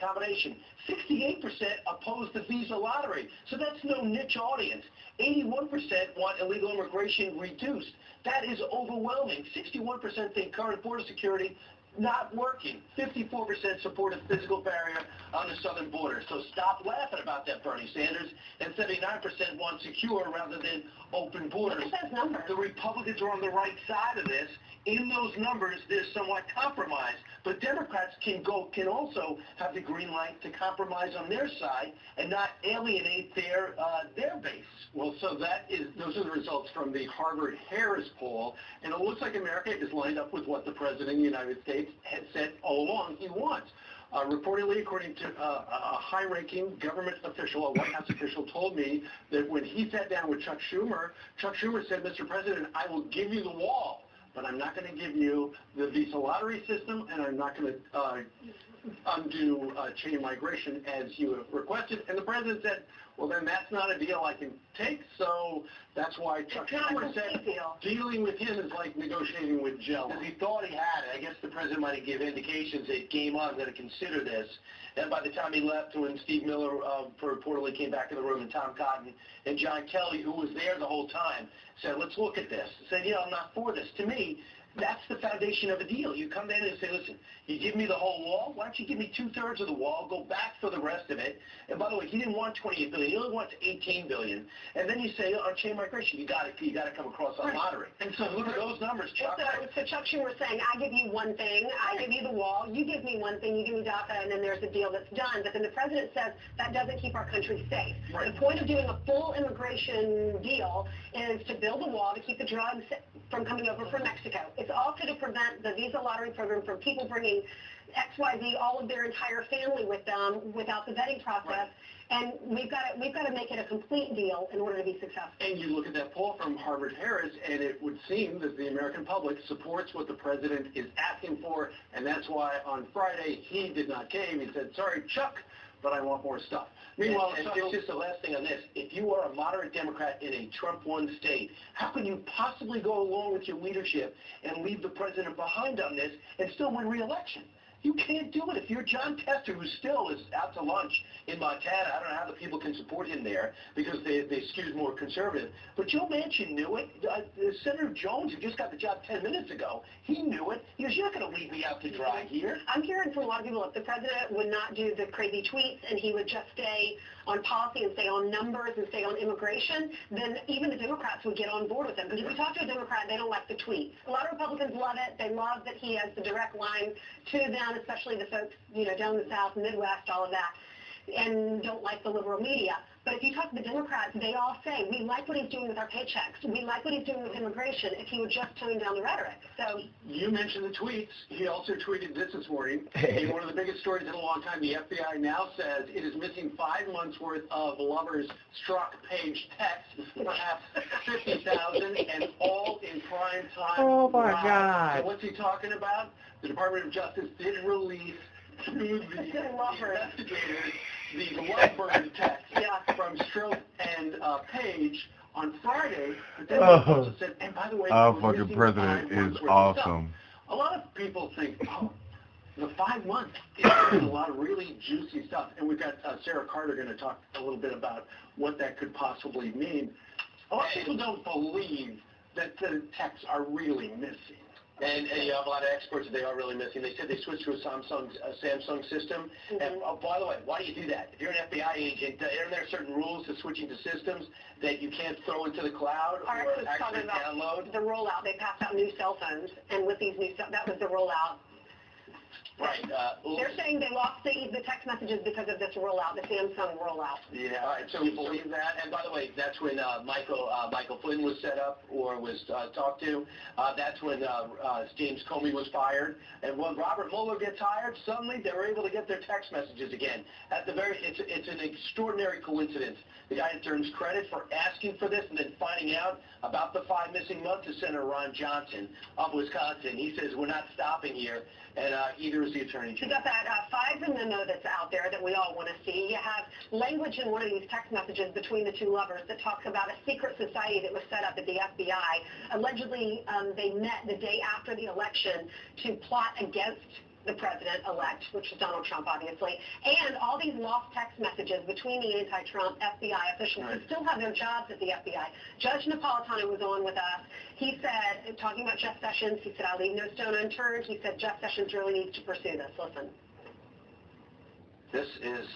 combination. 68% oppose the visa lottery. So that's no niche audience. 81% want illegal immigration reduced. That is overwhelming. 61% think current border security not working. 54% support a physical barrier on the southern border. So stop laughing about that, Bernie Sanders. And 79% want secure rather than open borders. Look at those numbers. The Republicans are on the right side of this. In those numbers, they're somewhat compromised. But Democrats can also have the green light to compromise on their side and not alienate their base. Well, so those are the results from the Harvard-Harris poll, and it looks like America is lined up with what the President of the United States had said all along he wants. Reportedly, according to a high-ranking government official, a White House official, told me that when he sat down with Chuck Schumer said, Mr. President, I will give you the wall, but I'm not going to give you the visa lottery system, and I'm not going to undo chain migration as you have requested. And the President said, well, then that's not a deal I can take, so that's why Chuck Schumer said dealing with him is like negotiating with Jello. Because he thought he had it. I guess the President might have given indications that Game On going to consider this. And by the time he left, when Steve Miller reportedly came back in the room, and Tom Cotton and John Kelly, who was there the whole time, said, let's look at this. Said, I'm not for this. To me, that's the foundation of a deal. You come in and say, listen, you give me the whole wall, why don't you give me 2/3 of the wall, go back for the rest of it. And by the way, he didn't want $28 billion, he only wants $18 billion. And then you say, on chain migration, you got to come across a lottery. And so look at those numbers, Chuck. So Chuck Schumer saying, I give you one thing, I give you the wall, you give me one thing, you give me DACA, and then there's a deal that's done. But then the President says that doesn't keep our country safe. Right. The point of doing a full immigration deal is to build a wall to keep the drugs from coming over from Mexico. It's also to prevent the visa lottery program from people bringing XYZ, all of their entire family with them without the vetting process. Right. And we've got to make it a complete deal in order to be successful. And you look at that poll from Harvard-Harris, and it would seem that the American public supports what the President is asking for, and that's why on Friday he did not came. He said, sorry, Chuck, but I want more stuff. Meanwhile, and it's just the last thing on this. If you are a moderate Democrat in a Trump-won state, how can you possibly go along with your leadership and leave the President behind on this and still win re-election? You can't do it. If you're John Tester, who still is out to lunch in Montana, I don't know how the people can support him there because they skew more conservative. But Joe Manchin knew it. Senator Jones, who just got the job 10 minutes ago, he knew it. He goes, you're not going to leave me out to dry here. I'm hearing from a lot of people, if the President would not do the crazy tweets and he would just stay on policy and stay on numbers and stay on immigration, then even the Democrats would get on board with him. Because if you talk to a Democrat, they don't like the tweets. A lot of Republicans love it. They love that he has the direct line to them, especially the folks, down in the South, Midwest, all of that, and don't like the liberal media. But if you talk to the Democrats, they all say, we like what he's doing with our paychecks. We like what he's doing with immigration if he would just tone down the rhetoric. So you mentioned the tweets. He also tweeted this morning. One of the biggest stories in a long time, the FBI now says it is missing 5 months' worth of lovers struck page texts, perhaps 50,000, and all in prime time. Oh, my God. So what's he talking about? The Department of Justice did release to the investigators the Lovebird text from Strzok and Page on Friday. But then they also said, and by the way, our fucking president is awesome. A lot of people think, the 5 months is a lot of really juicy stuff. And we've got Sarah Carter going to talk a little bit about what that could possibly mean. A lot of people don't believe that the texts are really missing. And you have a lot of experts that they are really missing. They said they switched to a Samsung system. Mm-hmm. And by the way, why do you do that? If you're an FBI agent, aren't there certain rules to switching to systems that you can't throw into the cloud or actually download? The rollout. They passed out new cell phones, and with these new that was the rollout. Right. They're saying they lost the text messages because of this rollout, the Samsung rollout. Yeah, all right, so we believe that. And by the way, that's when Michael Flynn was set up or was talked to. That's when James Comey was fired. And when Robert Mueller gets hired, suddenly they were able to get their text messages again. It's an extraordinary coincidence. The guy deserves credit for asking for this and then finding out about the 5 missing months is Senator Ron Johnson of Wisconsin. He says, we're not stopping here. And either is the Attorney General. You got that FISA memo that's out there that we all want to see. You have language in one of these text messages between the two lovers that talks about a secret society that was set up at the FBI. Allegedly, they met the day after the election to plot against the president-elect, which is Donald Trump, obviously, and all these lost text messages between the anti-Trump FBI officials who still have their jobs at the FBI. Judge Napolitano was on with us. He said, talking about Jeff Sessions, he said, "I'll leave no stone unturned." He said Jeff Sessions really needs to pursue this. Listen. This is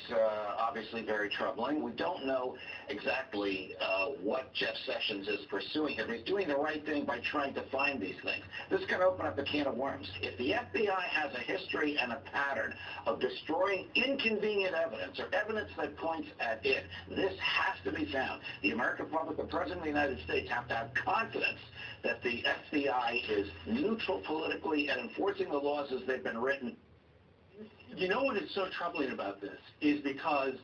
obviously very troubling. We don't know exactly what Jeff Sessions is pursuing here, but he's doing the right thing by trying to find these things. This can open up a can of worms. If the FBI has a history and a pattern of destroying inconvenient evidence or evidence that points at it, this has to be found. The American public, the President of the United States, have to have confidence that the FBI is neutral politically and enforcing the laws as they've been written. You know what is so troubling about this is because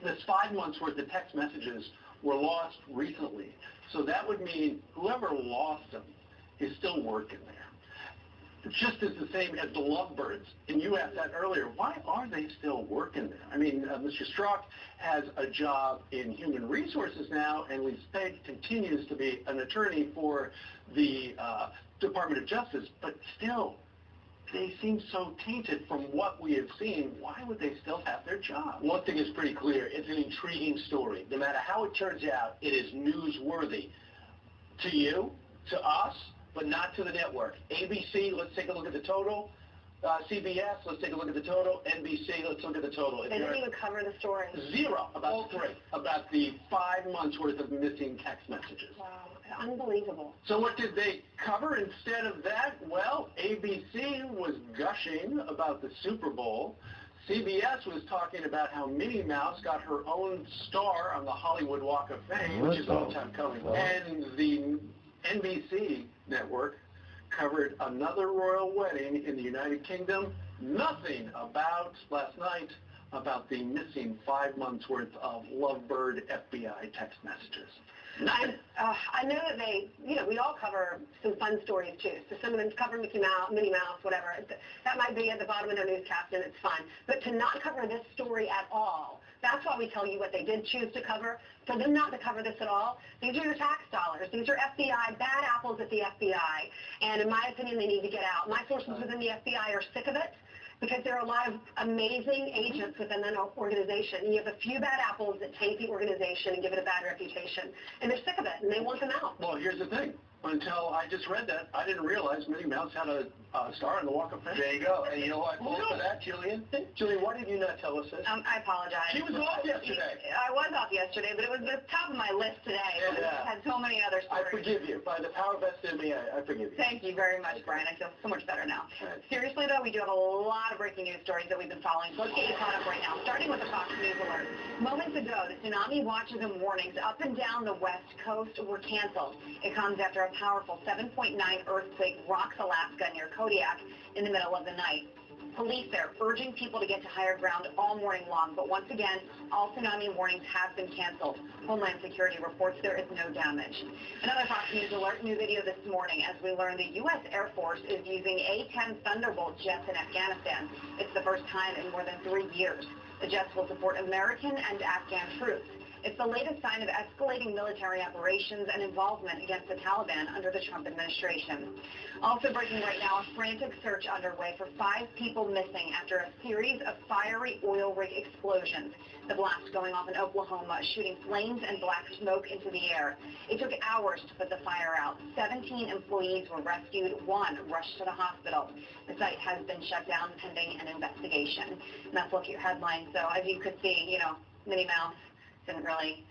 this 5 months worth of text messages were lost recently. So that would mean whoever lost them is still working there. Just as the same as the lovebirds. And you asked that earlier. Why are they still working there? I mean, Mr. Strzok has a job in human resources now, and Lee Spague continues to be an attorney for the Department of Justice, but still, they seem so tainted from what we have seen. Why would they still have their job? One thing is pretty clear. It's an intriguing story. No matter how it turns out, it is newsworthy. To you, to us, but not to the network. ABC, let's take a look at the total. CBS, let's take a look at the total. NBC, let's look at the total. They didn't even cover the story. Zero, about the 5 months worth of missing text messages. Wow, unbelievable. So what did they cover instead of that? Well, ABC was gushing about the Super Bowl. CBS was talking about how Minnie Mouse got her own star on the Hollywood Walk of Fame, which is a long time coming. And the NBC network covered another royal wedding in the United Kingdom. Nothing about, last night, about the missing 5 months worth of lovebird FBI text messages. I know that we all cover some fun stories too. So some of them cover Mickey Mouse, Minnie Mouse, whatever. That might be at the bottom of their newscast and it's fun. But to not cover this story at all, that's why we tell you what they did choose to cover. For them not to cover this at all, these are your tax dollars. These are FBI, bad apples at the FBI. And in my opinion, they need to get out. My sources within the FBI are sick of it, because there are a lot of amazing agents within an organization. And you have a few bad apples that taint the organization and give it a bad reputation. And they're sick of it, and they want them out. Well, here's the thing. Until I just read that, I didn't realize Minnie Mouse had a star on the Walk of Fame. There you go. And you know what? For that, Julian? Julian, why did you not tell us this? I apologize. She was off yesterday. I was off yesterday, but it was the top of my list today. Yeah. I had so many other stories. I forgive you. By the power vested in me, I forgive you. Thank you very much, Brian. I feel so much better now. Right. Seriously, though, we do have a lot of breaking news stories that we've been following. So let's get you caught up right now, starting with the Fox News alert. Moments ago, the tsunami watches and warnings up and down the West Coast were canceled. It comes after a powerful 7.9 earthquake rocks Alaska near Kodiak in the middle of the night. Police there urging people to get to higher ground all morning long, but once again, all tsunami warnings have been canceled. Homeland Security reports there is no damage. Another Fox News alert, new video this morning as we learn the U.S. Air Force is using A-10 Thunderbolt jets in Afghanistan. It's the first time in more than 3 years. The jets will support American and Afghan troops. It's the latest sign of escalating military operations and involvement against the Taliban under the Trump administration. Also breaking right now, a frantic search underway for 5 people missing after a series of fiery oil rig explosions. The blast going off in Oklahoma, shooting flames and black smoke into the air. It took hours to put the fire out. 17 employees were rescued. 1 rushed to the hospital. The site has been shut down pending an investigation. And that's look at your headlines. So as you could see, Minnie Mouse didn't really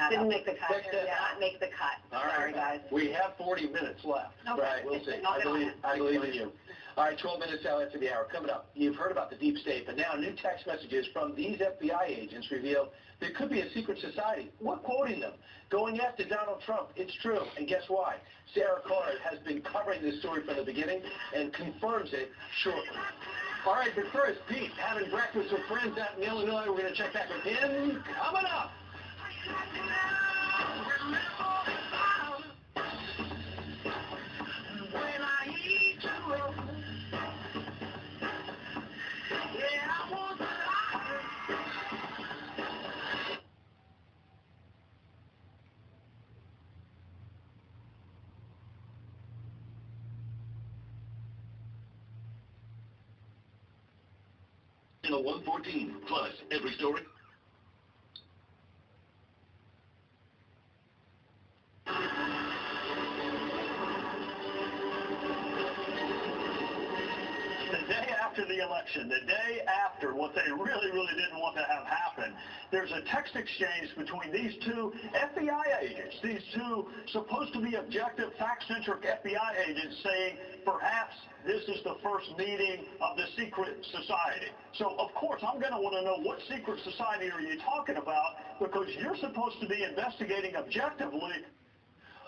didn't make the cut. Did not make the cut. All right, sorry, guys. We have 40 minutes left. Okay. Right, we'll see. I believe in you. All right, 12 minutes out after the hour. Coming up, you've heard about the deep state, but now new text messages from these FBI agents reveal there could be a secret society. We're quoting them. Going after Donald Trump. It's true. And guess why? Sarah Carter has been covering this story from the beginning and confirms it shortly. All right, but first, Pete, having breakfast with friends out in Illinois. We're going to check back with him coming up. Channel 114. Plus, every story. The day after the election, the day after what they really didn't want to have happen, there's a text exchange between these two FBI agents, these two supposed to be objective, fact-centric FBI agents saying perhaps this is the first meeting of the secret society. So, of course, I'm going to want to know what secret society are you talking about, because you're supposed to be investigating objectively.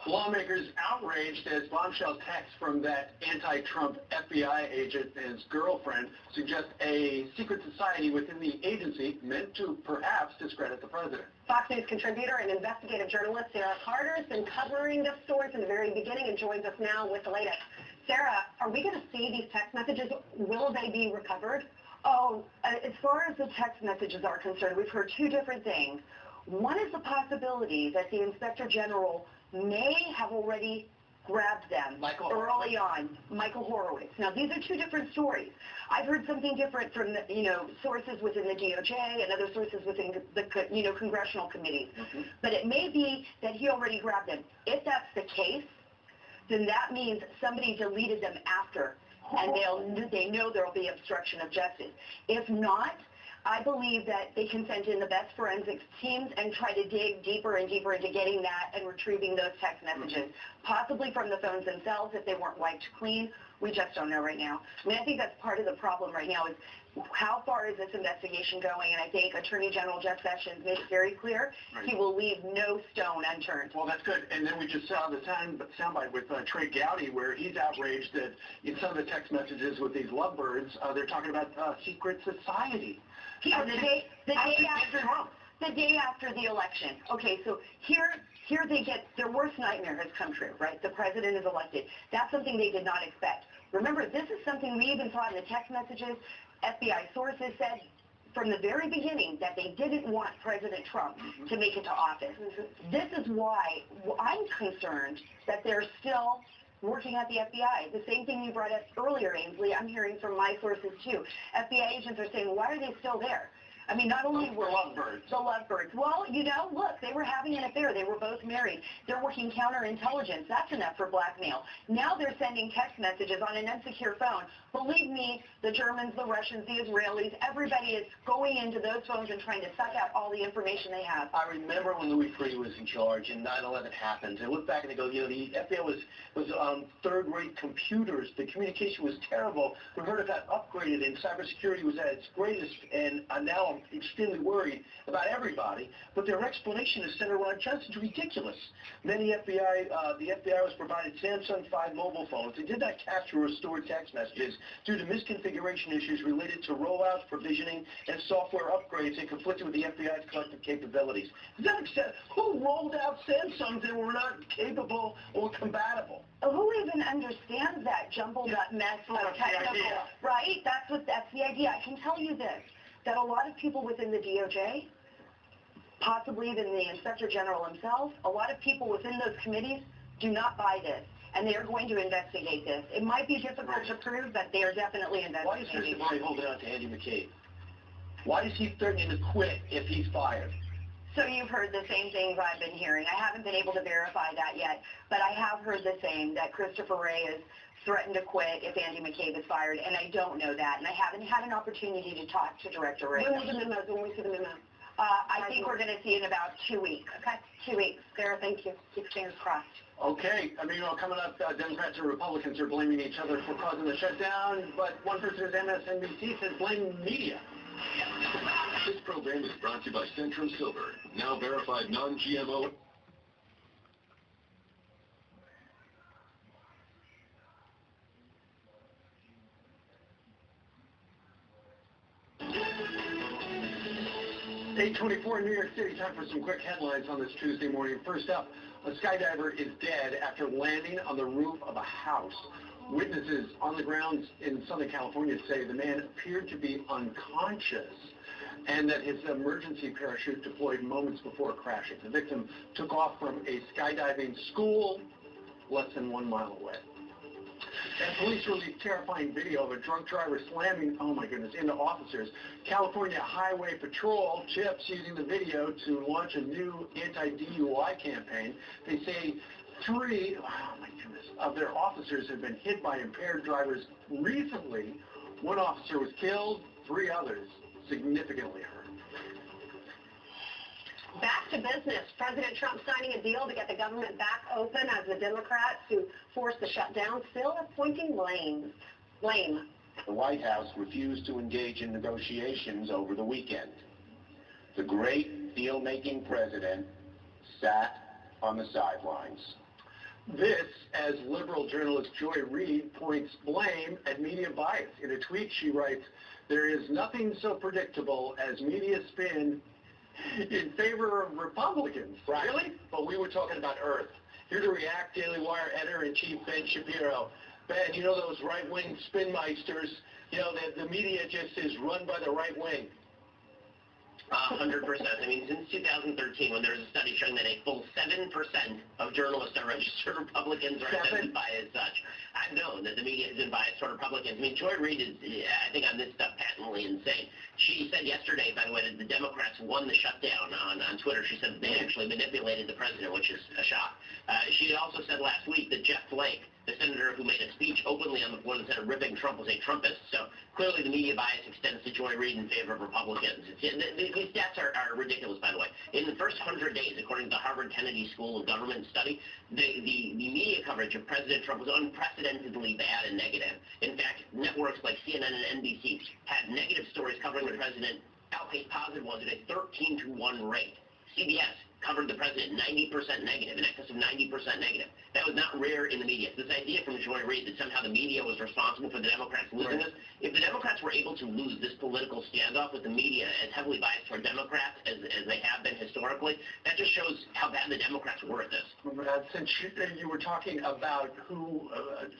Lawmakers outraged as bombshell texts from that anti-Trump FBI agent and his girlfriend suggest a secret society within the agency meant to perhaps discredit the president. Fox News contributor and investigative journalist Sarah Carter has been covering this story from the very beginning and joins us now with the latest. Sarah, are we going to see these text messages? Will they be recovered? Oh, as far as the text messages are concerned, we've heard two different things. One is the possibility that the Inspector General may have already grabbed them early on, Michael Horowitz. Now, these are two different stories. I've heard something different from the, sources within the DOJ and other sources within the, congressional committees. Mm-hmm. But it may be that he already grabbed them. If that's the case, then that means somebody deleted them after, and they know there will be obstruction of justice. If not, I believe that they can send in the best forensics teams and try to dig deeper and deeper into getting that and retrieving those text messages, possibly from the phones themselves if they weren't wiped clean. We just don't know right now. I mean, I think that's part of the problem right now is how far is this investigation going? And I think Attorney General Jeff Sessions made it very clear he will leave no stone unturned. Well, that's good. And then we just saw the soundbite with Trey Gowdy where he's outraged that in some of the text messages with these lovebirds, they're talking about secret society. The day after the election. Okay, so here they get, their worst nightmare has come true, right? The president is elected. That's something they did not expect. Remember, this is something we even saw in the text messages. FBI sources said from the very beginning that they didn't want President Trump to make it to office. This is why I'm concerned that they're still working at the FBI. The same thing you brought up earlier, Ainsley, I'm hearing from my sources too. FBI agents are saying, why are they still there? I mean, not only were the lovebirds. Well, look, they were having an affair. They were both married. They're working counterintelligence. That's enough for blackmail. Now they're sending text messages on an insecure phone. Believe me, the Germans, the Russians, the Israelis, everybody is going into those phones and trying to suck out all the information they have. I remember when Louis Freeh was in charge and 9/11 happened. They look back and they go, the FBI was third-rate computers. The communication was terrible. We heard it got upgraded and cybersecurity was at its greatest, and now I'm extremely worried about everybody. But their explanation is centered around just it's ridiculous. Many the FBI was provided Samsung 5 mobile phones. They did not capture or store text messages due to misconfiguration issues related to rollouts, provisioning, and software upgrades that conflicted with the FBI's collective capabilities. Does that make sense? Who rolled out Samsungs that were not capable or compatible? Who even understands that jumbled up mess of technical, right? That's the idea. I can tell you this, that a lot of people within the DOJ, possibly even the Inspector General himself, a lot of people within those committees do not buy this, and they are going to investigate this. It might be difficult to prove, but they are definitely investigating. Why is Christopher Wray holding on to Andy McCabe? Why is he threatening to quit if he's fired? So you've heard the same things I've been hearing. I haven't been able to verify that yet, but I have heard the same, that Christopher Wray is threatened to quit if Andy McCabe is fired, and I don't know that, and I haven't had an opportunity to talk to Director Wray. When we see the memo? I think we're going to see it in about 2 weeks. Okay, 2 weeks. Sarah, thank you. Keep fingers crossed. Okay. I mean, coming up, Democrats and Republicans are blaming each other for causing the shutdown, but one person at MSNBC says blame media. This program is brought to you by Centrum Silver, now verified non-GMO. (8:24) New York City. Time for some quick headlines on this Tuesday morning. First up, a skydiver is dead after landing on the roof of a house. Witnesses on the grounds in Southern California say the man appeared to be unconscious and that his emergency parachute deployed moments before crashing. The victim took off from a skydiving school less than 1 mile away. And police released terrifying video of a drunk driver slamming, oh my goodness, into officers. California Highway Patrol, CHIPS, using the video to launch a new anti-DUI campaign. They say 3, oh my goodness, of their officers have been hit by impaired drivers recently. 1 officer was killed, 3 others significantly hurt. Back to business. President Trump signing a deal to get the government back open as the Democrats who forced the shutdown still appointing blame. The White House refused to engage in negotiations over the weekend. The great deal-making president sat on the sidelines. This, as liberal journalist Joy Reid points blame at media bias. In a tweet, she writes, "There is nothing so predictable as media spin in favor of Republicans." Right. Really? But we were talking about Earth. Here to react, Daily Wire editor-in-chief Ben Shapiro. Ben, you know those right-wing spinmeisters, you know, the media just is run by the right wing. 100%. I mean, since 2013, when there was a study showing that a full 7% of journalists are registered Republicans or identify as such, I've known that the media has been biased toward Republicans. I mean, Joy Reid is, I think, on this stuff patently insane. She said yesterday, by the way, that the Democrats won the shutdown on Twitter. She said that they actually manipulated the president, which is a shock. She also said last week that Jeff Flake, the senator who made a speech openly on the floor that said ripping Trump was a Trumpist. So clearly the media bias extends to Joy Reid in favor of Republicans. These stats are ridiculous, by the way. In the first 100 days, according to the Harvard Kennedy School of Government study, the media coverage of President Trump was unprecedentedly bad and negative. In fact, networks like CNN and NBC had negative stories covering the president outpaced positive ones at a 13-to-1 rate. CBS covered the president 90% negative, in excess of 90% negative. That was not rare in the media. So this idea from Joy Reid that somehow the media was responsible for the Democrats losing this, if the Democrats were able to lose this political standoff with the media as heavily biased toward Democrats as they have been historically, that just shows how bad the Democrats were at this. Since you were talking about who,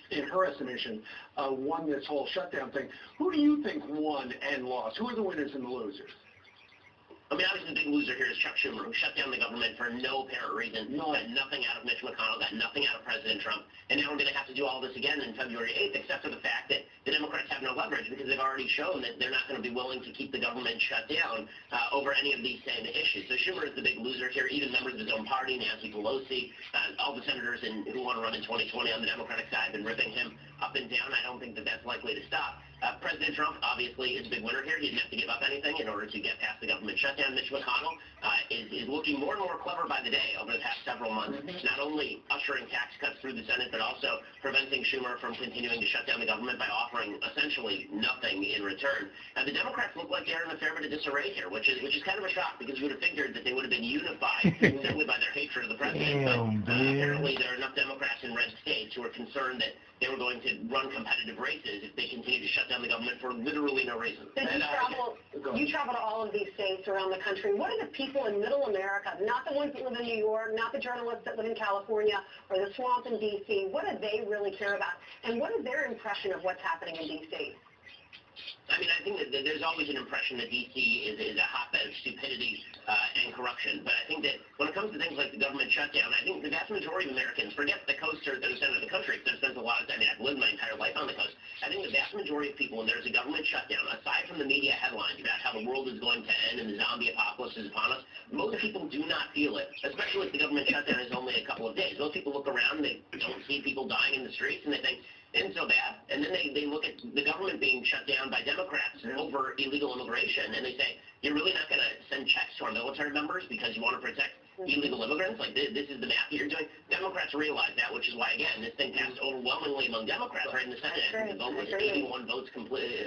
in her estimation, won this whole shutdown thing, who do you think won and lost? Who are the winners and the losers? I mean, obviously the big loser here is Chuck Schumer, who shut down the government for no apparent reason, got nothing out of Mitch McConnell, got nothing out of President Trump, and now we're going to have to do all this again on February 8th, except for the fact that the Democrats have no leverage because they've already shown that they're not going to be willing to keep the government shut down over any of these same issues. So Schumer is the big loser here. Even members of his own party, Nancy Pelosi, all the senators who want to run in 2020 on the Democratic side have been ripping him up and down. I don't think that that's likely to stop. President Trump, obviously, is a big winner here. He didn't have to give up anything in order to get past the government shutdown. Mitch McConnell is looking more and more clever by the day over the past several months, not only ushering tax cuts through the Senate, but also preventing Schumer from continuing to shut down the government by offering essentially nothing in return. Now, the Democrats look like they're in a fair bit of disarray here, which is kind of a shock because you would have figured that they would have been unified simply by their hatred of the president. But apparently there are enough Democrats in red states who are concerned that they were going to run competitive races if they continue to shut down the government for literally no reason. You travel to all of these states around the country. What are the people in middle America, not the ones that live in New York, not the journalists that live in California or the swamp in D.C., what do they really care about? And what is their impression of what's happening in D.C.? I mean, I think that there's always an impression that D.C. is a hotbed of stupidity and corruption. But I think that when it comes to things like the government shutdown, I think the vast majority of Americans, forget the coast or the center of the country, because I've spent a lot of time, I've lived my entire life on the coast. I think the vast majority of people, when there's a government shutdown, aside from the media headlines about how the world is going to end and the zombie apocalypse is upon us, most people do not feel it, especially if the government shutdown is only a couple of days. Most people look around, they don't see people dying in the streets, and they think, isn't so bad. And then they look at the government being shut down by Democrats over illegal immigration, and they say, you're really not going to send checks to our military members because you want to protect illegal immigrants? Like, this is the math that you're doing? Democrats realize that, which is why, again, this thing passed overwhelmingly among Democrats right in the Senate. I think the vote was 81 votes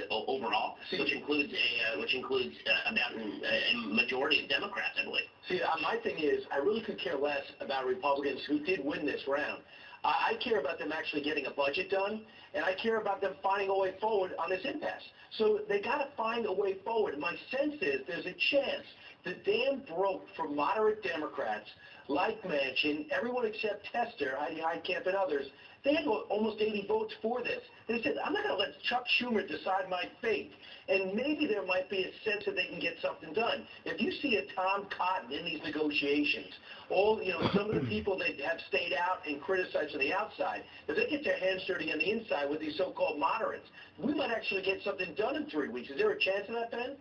overall, which includes about a majority of Democrats, I believe. See, my thing is, I really could care less about Republicans who did win this round. I care about them actually getting a budget done, and I care about them finding a way forward on this impasse. So they got to find a way forward. My sense is there's a chance the dam broke for moderate Democrats like Manchin, everyone except Tester, Heidi Heitkamp and others. They had almost 80 votes for this. They said, I'm not going to let Chuck Schumer decide my fate. And maybe there might be a sense that they can get something done. If you see a Tom Cotton in these negotiations, some of the people that have stayed out and criticized from the outside, if they get their hands dirty on the inside with these so-called moderates, we might actually get something done in 3 weeks. Is there a chance of that, Ben?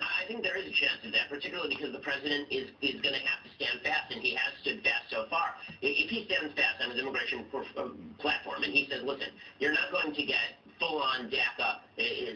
I think there is a chance of that, particularly because the president is going to have to stand fast, and he has stood fast so far. If he stands fast on his immigration platform and he says, listen, you're not going to get full-on DACA,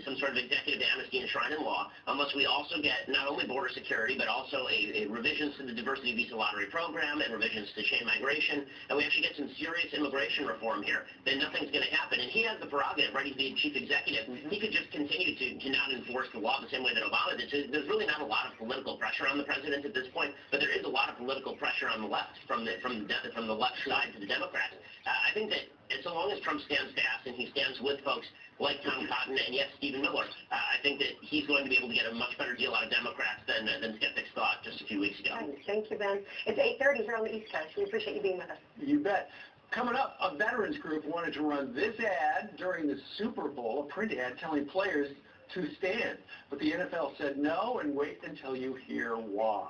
some sort of executive amnesty enshrined in law, unless we also get not only border security, but also a revisions to the diversity visa lottery program and revisions to chain migration, and we actually get some serious immigration reform here, then nothing's going to happen. And he has the prerogative, right? He's the chief executive. He could just continue to not enforce the law the same way that Obama did. So there's really not a lot of political pressure on the president at this point, but there is a lot of political pressure on the left, from the left side to the Democrats. I think that so long as Trump stands fast and he stands with folks like Tom Cotton and, yes, Stephen Miller, I think that he's going to be able to get a much better deal out of Democrats than skeptics thought just a few weeks ago. Thank you, Ben. It's 8:30 here on the East Coast. We appreciate you being with us. You bet. Coming up, a veterans group wanted to run this ad during the Super Bowl, a print ad telling players to stand. But the NFL said no, and wait until you hear why.